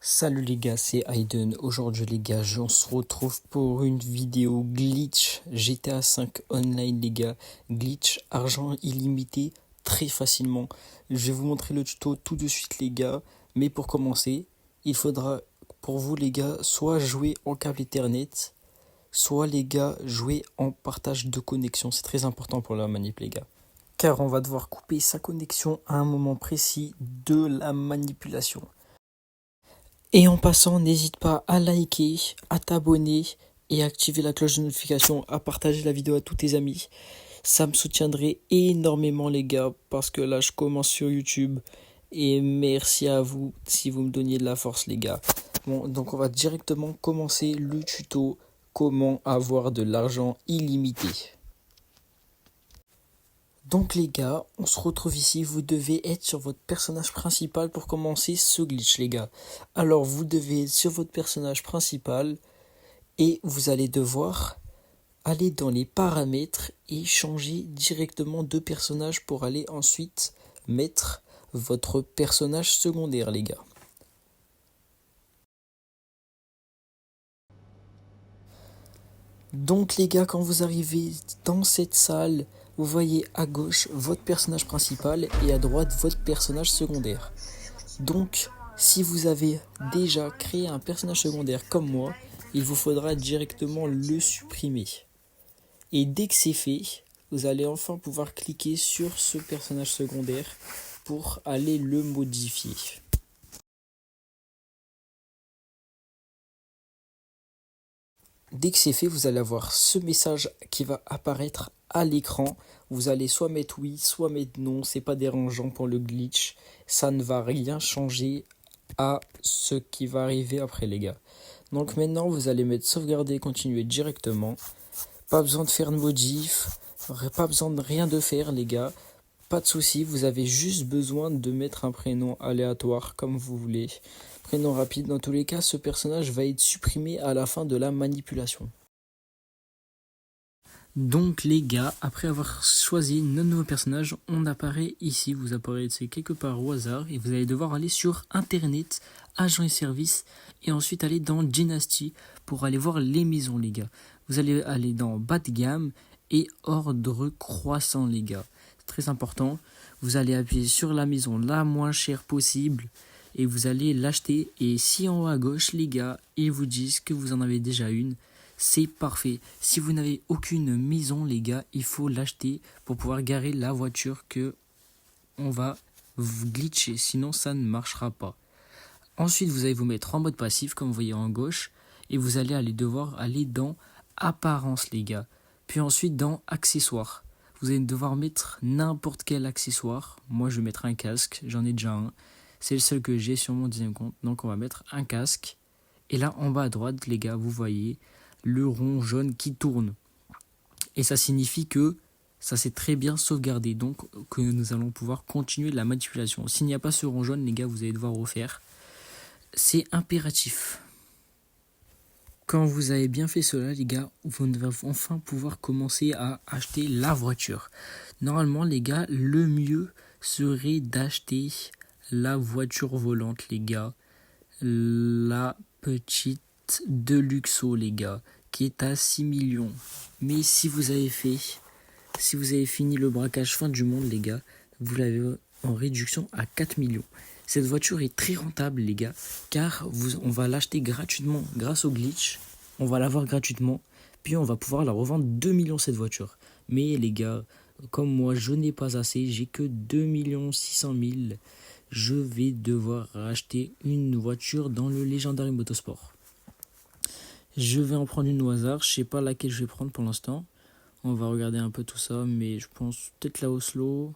Salut les gars, c'est Aiden. Aujourd'hui les gars, on se retrouve pour une vidéo glitch GTA 5 online les gars. Glitch, argent illimité, très facilement. Je vais vous montrer le tuto tout de suite les gars. Mais pour commencer, il faudra pour vous les gars, soit jouer en câble Ethernet, soit les gars, jouer en partage de connexion. C'est très important pour la manip les gars. Car on va devoir couper sa connexion à un moment précis de la manipulation. Et en passant, n'hésite pas à liker, à t'abonner et à activer la cloche de notification, à partager la vidéo à tous tes amis. Ça me soutiendrait énormément les gars, parce que là je commence sur YouTube. Et merci à vous si vous me donniez de la force les gars. Bon, donc on va directement commencer le tuto comment avoir de l'argent illimité. Donc les gars, on se retrouve ici, vous devez être sur votre personnage principal pour commencer ce glitch les gars. Alors vous devez être sur votre personnage principal et vous allez devoir aller dans les paramètres et changer directement de personnage pour aller ensuite mettre votre personnage secondaire les gars. Donc les gars, quand vous arrivez dans cette salle, vous voyez à gauche votre personnage principal et à droite votre personnage secondaire. Donc, si vous avez déjà créé un personnage secondaire comme moi, il vous faudra directement le supprimer. Et dès que c'est fait, vous allez enfin pouvoir cliquer sur ce personnage secondaire pour aller le modifier. Dès que c'est fait, vous allez avoir ce message qui va apparaître à l'écran. Vous allez soit mettre oui, soit mettre non. C'est pas dérangeant pour le glitch. Ça ne va rien changer à ce qui va arriver après les gars. Donc maintenant, vous allez mettre sauvegarder et continuer directement. Pas besoin de faire de modif. Pas besoin de rien de faire les gars. Pas de souci, vous avez juste besoin de mettre un prénom aléatoire comme vous voulez. Prénom rapide, dans tous les cas, ce personnage va être supprimé à la fin de la manipulation. Donc les gars, après avoir choisi notre nouveau personnage, on apparaît ici, vous apparaissez quelque part au hasard et vous allez devoir aller sur internet, agents et services et ensuite aller dans Dynasty pour aller voir les maisons les gars. Vous allez aller dans bas de gamme et ordre croissant les gars. C'est très important, vous allez appuyer sur la maison la moins chère possible et vous allez l'acheter et si en haut à gauche les gars, ils vous disent que vous en avez déjà une, c'est parfait. Si vous n'avez aucune maison les gars, il faut l'acheter pour pouvoir garer la voiture que on va vous glitcher, sinon ça ne marchera pas. Ensuite vous allez vous mettre en mode passif comme vous voyez en gauche et vous allez devoir aller dans apparence les gars, puis ensuite dans accessoires. Vous allez devoir mettre n'importe quel accessoire. Moi je vais mettre un casque, j'en ai déjà un. C'est le seul que j'ai sur mon deuxième compte. Donc on va mettre un casque. Et là en bas à droite les gars, vous voyez le rond jaune qui tourne. Et ça signifie que ça s'est très bien sauvegardé. Donc que nous allons pouvoir continuer la manipulation. S'il n'y a pas ce rond jaune les gars, vous allez devoir refaire. C'est impératif. Quand vous avez bien fait cela les gars, vous devez enfin pouvoir commencer à acheter la voiture. Normalement les gars, le mieux serait d'acheter la voiture volante les gars. La petite Deluxo les gars, qui est à 6 millions. Mais si vous avez fini le braquage fin du monde les gars, vous l'avez en réduction à 4 millions. Cette voiture est très rentable les gars, car on va l'acheter gratuitement grâce au glitch. On va l'avoir gratuitement, puis on va pouvoir la revendre 2 millions cette voiture. Mais les gars, comme moi je n'ai pas assez, j'ai que 2 600 000. Je vais devoir acheter une voiture dans le Legendary Motorsport. Je vais en prendre une au hasard, je sais pas laquelle je vais prendre pour l'instant. On va regarder un peu tout ça, mais je pense peut-être la Oslo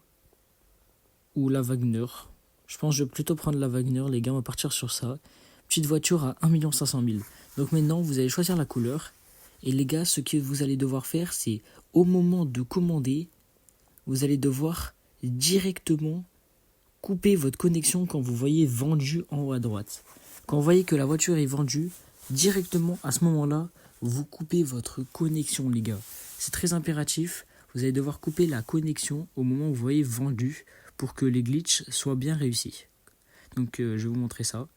ou la Wagner. Je pense que je vais plutôt prendre la Wagner, les gars, on va partir sur ça. Petite voiture à 1 500 000. Donc maintenant, vous allez choisir la couleur. Et les gars, ce que vous allez devoir faire, c'est au moment de commander, vous allez devoir directement couper votre connexion quand vous voyez vendu en haut à droite. Quand vous voyez que la voiture est vendue, directement à ce moment-là, vous coupez votre connexion les gars. C'est très impératif, vous allez devoir couper la connexion au moment où vous voyez vendu pour que les glitches soient bien réussis. Donc je vais vous montrer ça.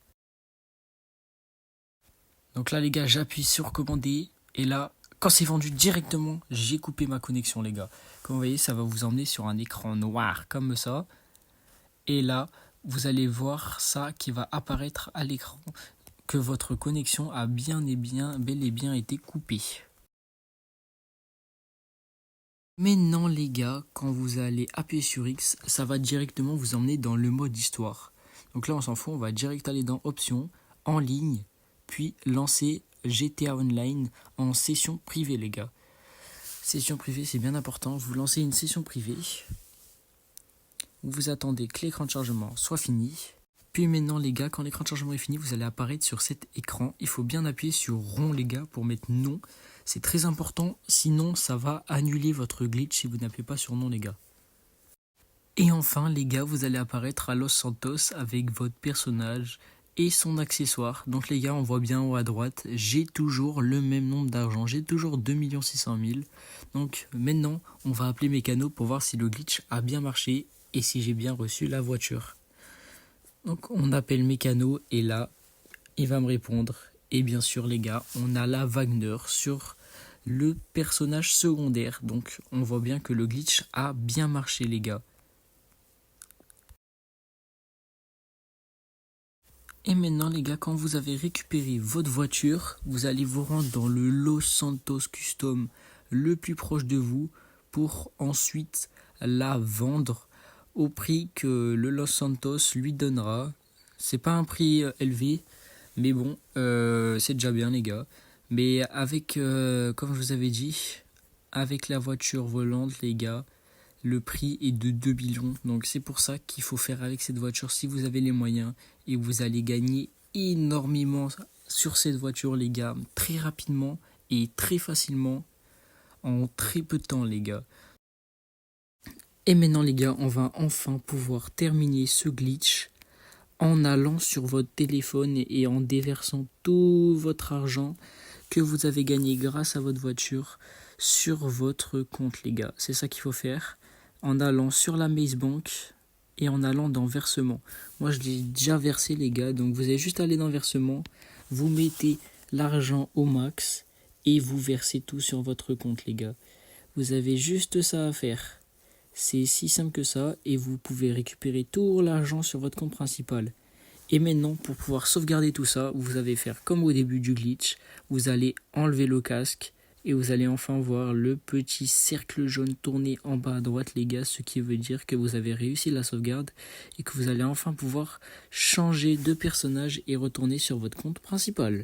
Donc là les gars, j'appuie sur commander et là, quand c'est vendu directement, j'ai coupé ma connexion les gars. Comme vous voyez, ça va vous emmener sur un écran noir comme ça. Et là, vous allez voir ça qui va apparaître à l'écran, que votre connexion a bel et bien été coupée. Maintenant les gars, quand vous allez appuyer sur X, ça va directement vous emmener dans le mode histoire. Donc là on s'en fout, on va direct aller dans Options, en ligne, puis lancer GTA Online en session privée les gars. Session privée c'est bien important, vous lancez une session privée, vous attendez que l'écran de chargement soit fini. Puis maintenant les gars, quand l'écran de chargement est fini, vous allez apparaître sur cet écran. Il faut bien appuyer sur rond les gars pour mettre non. C'est très important, sinon ça va annuler votre glitch si vous n'appuyez pas sur non les gars. Et enfin les gars, vous allez apparaître à Los Santos avec votre personnage et son accessoire. Donc les gars, on voit bien en haut à droite, j'ai toujours le même nombre d'argent, j'ai toujours 2 600 000. Donc maintenant, on va appeler Mécano pour voir si le glitch a bien marché et si j'ai bien reçu la voiture. Donc on appelle Mécano et là, il va me répondre. Et bien sûr les gars, on a la Wagner sur le personnage secondaire. Donc on voit bien que le glitch a bien marché les gars. Et maintenant les gars, quand vous avez récupéré votre voiture, vous allez vous rendre dans le Los Santos Custom le plus proche de vous pour ensuite la vendre au prix que le Los Santos lui donnera. C'est pas un prix élevé, mais bon, c'est déjà bien les gars. Mais avec, comme je vous avais dit, avec la voiture volante les gars, le prix est de 2 millions. Donc c'est pour ça qu'il faut faire avec cette voiture si vous avez les moyens. Et vous allez gagner énormément sur cette voiture les gars, très rapidement et très facilement, en très peu de temps les gars. Et maintenant les gars, on va enfin pouvoir terminer ce glitch en allant sur votre téléphone et en déversant tout votre argent que vous avez gagné grâce à votre voiture sur votre compte les gars. C'est ça qu'il faut faire en allant sur la Maze Bank et en allant dans versement. Moi je l'ai déjà versé les gars, donc vous allez juste aller dans versement, vous mettez l'argent au max et vous versez tout sur votre compte les gars. Vous avez juste ça à faire. C'est si simple que ça et vous pouvez récupérer tout l'argent sur votre compte principal. Et maintenant, pour pouvoir sauvegarder tout ça, vous allez faire comme au début du glitch, vous allez enlever le casque et vous allez enfin voir le petit cercle jaune tourner en bas à droite les gars, ce qui veut dire que vous avez réussi la sauvegarde et que vous allez enfin pouvoir changer de personnage et retourner sur votre compte principal.